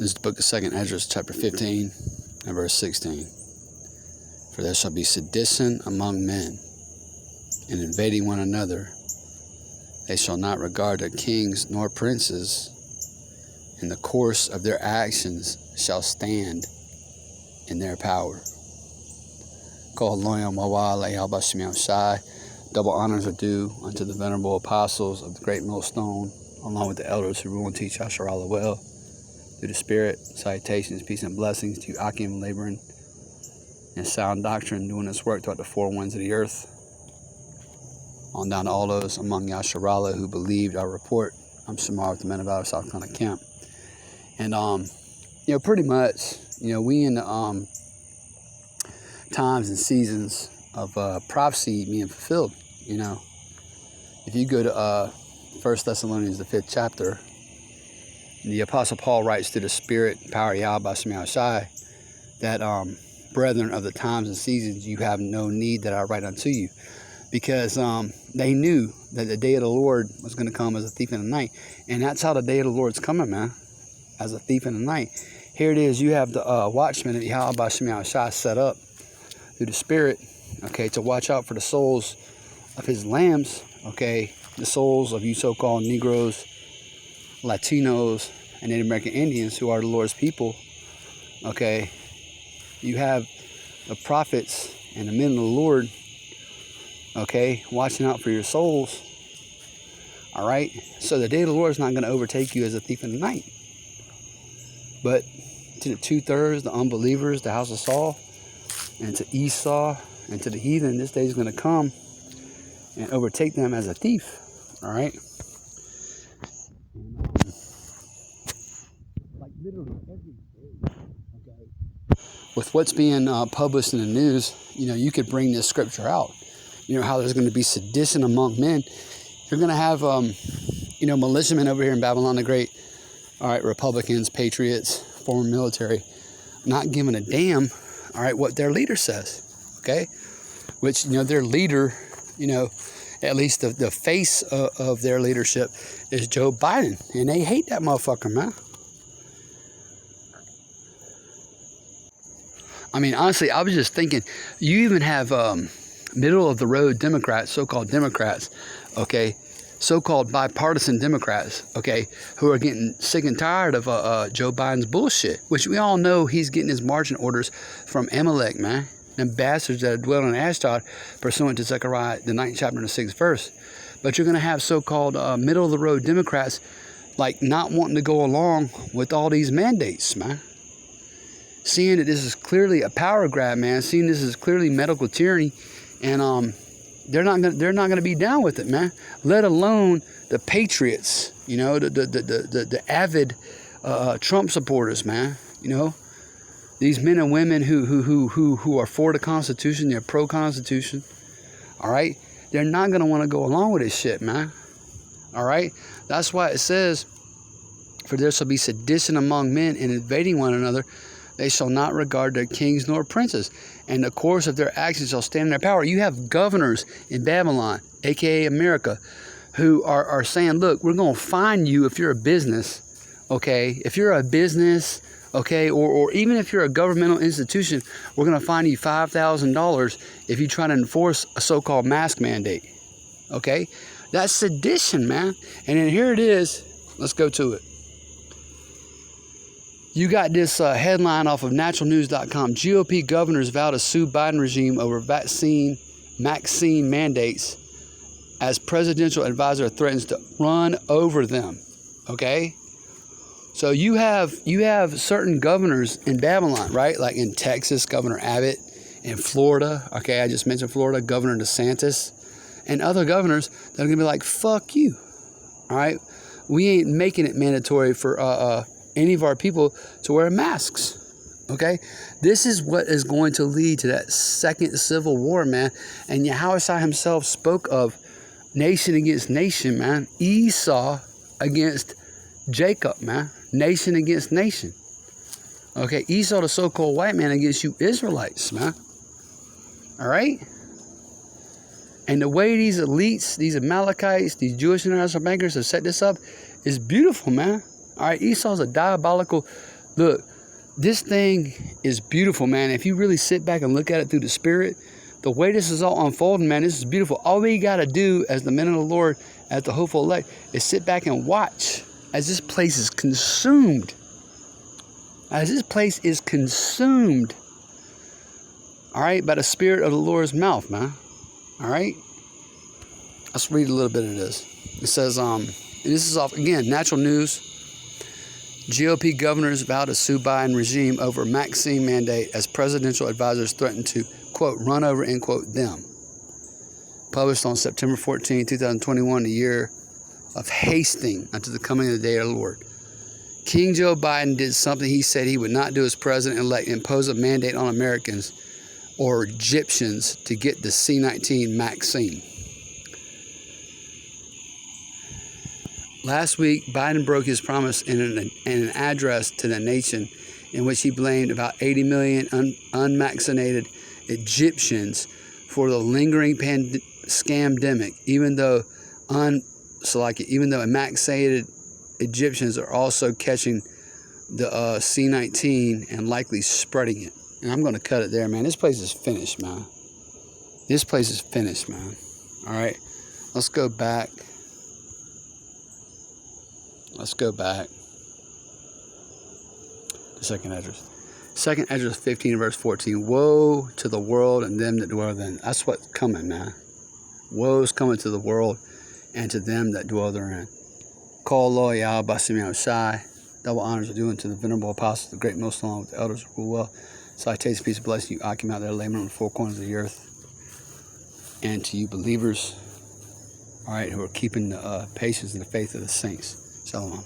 This is the book of 2nd Ezra, chapter 15 and verse 16. For there shall be sedition among men, and invading one another. They shall not regard their kings nor princes, and the course of their actions shall stand in their power. Double honors are due unto the venerable apostles of the great millstone, along with the elders who rule and teach Yasharallah well. Through the Spirit, salutations, peace, and blessings to Akim, laboring in sound doctrine, doing this work throughout the four winds of the earth. On down to all those among Yasharallah who believed our report. I'm Shamar with the Men of Valor South Carolina Camp. And, pretty much, we in the times and seasons of prophecy being fulfilled. If you go to 1 Thessalonians, the 5th chapter, the Apostle Paul writes through the Spirit, power Yahweh Shemai Shai, that, brethren of the times and seasons, you have no need that I write unto you. Because they knew that the day of the Lord was going to come as a thief in the night. And that's how the day of the Lord's coming, man. As a thief in the night. Here it is, you have the watchmen of Yahweh Shemai Shai set up through the Spirit, okay, to watch out for the souls of his lambs, okay, the souls of you so-called Negroes, Latinos, and Native American Indians who are the Lord's people, okay. You have the prophets and the men of the Lord, okay, watching out for your souls, all right. So the day of the Lord is not going to overtake you as a thief in the night. But to the 2/3, the unbelievers, the house of Saul, and to Esau, and to the heathen, this day is going to come and overtake them as a thief, all right. Like literally every day, okay. With what's being published in the news, you could bring this scripture out. How there's going to be sedition among men. You're going to have, militiamen over here in Babylon the Great. All right, Republicans, patriots, former military, not giving a damn, all right, what their leader says, okay? Which, their leader, at least the face of their leadership is Joe Biden. And they hate that motherfucker, man. I mean, honestly, I was just thinking, you even have middle-of-the-road Democrats, so-called Democrats, okay, so-called bipartisan Democrats, okay, who are getting sick and tired of Joe Biden's bullshit, which we all know he's getting his marching orders from Amalek, man, and bastards that dwell in Ashdod, pursuant to Zechariah, the 9th chapter and the 6th verse. But you're going to have so-called middle-of-the-road Democrats, like, not wanting to go along with all these mandates, man. Seeing that this is clearly a power grab, man. Seeing this is clearly medical tyranny, and they're not gonna be down with it, man. Let alone the patriots, the avid Trump supporters, man. These men and women who are for the Constitution, they're pro-Constitution. All right, they're not gonna want to go along with this shit, man. All right, that's why it says, "For there shall be sedition among men, and invading one another. They shall not regard their kings nor princes, and the course of their actions shall stand in their power." You have governors in Babylon, a.k.a. America, who are saying, look, we're going to fine you if you're a business, okay? If you're a business, okay, or even if you're a governmental institution, we're going to fine you $5,000 if you try to enforce a so-called mask mandate, okay? That's sedition, man. And then here it is. Let's go to it. You got this headline off of naturalnews.com. GOP governors vow to sue Biden regime over vaccine mandates as presidential advisor threatens to run over them. Okay? So you have certain governors in Babylon, right? Like in Texas, Governor Abbott. In Florida, okay, I just mentioned Florida, Governor DeSantis. And other governors that are going to be like, fuck you. All right? We ain't making it mandatory for any of our people to wear masks, okay? This is what is going to lead to that second civil war, man. And Yahushua himself spoke of nation against nation, man. Esau against Jacob, man. Nation against nation. Okay, Esau, the so-called white man, against you Israelites, man. All right? And the way these elites, these Amalekites, these Jewish international bankers have set this up is beautiful, man. All right, Esau's a diabolical Look, this thing is beautiful, man. If you really sit back and look at it through the Spirit, the way this is all unfolding, man, this is beautiful. All we got to do as the men of the Lord, as the hopeful elect, is sit back and watch as this place is consumed. As this place is consumed, all right, by the Spirit of the Lord's mouth, man. All right? Let's read a little bit of this. It says, and this is off, again, Natural News. GOP governors vow to sue Biden regime over vaccine mandate as presidential advisors threaten to, quote, run over, end quote, them. Published on September 14, 2021, the year of hasting unto the coming of the day of the Lord. King Joe Biden did something he said he would not do as president-elect, impose a mandate on Americans or Egyptians to get the C-19 vaccine. Last week, Biden broke his promise in an address to the nation in which he blamed about 80 million unvaccinated Egyptians for the lingering scamdemic, even though unvaccinated Egyptians are also catching the C-19 and likely spreading it. And I'm going to cut it there, man. This place is finished, man. This place is finished, man. All right. Let's go back. Let's go back. The second address. Second address 15, verse 14. Woe to the world and them that dwell therein. That's what's coming, man. Woe is coming to the world and to them that dwell therein. Call loyal, Basim Shai. Double honors are due unto the venerable apostles, the great most along with the elders who rule well. Citation, peace, and blessing you, occupy out there, laboring on the four corners of the earth. And to you believers, all right, who are keeping the patience and the faith of the saints. Shalom.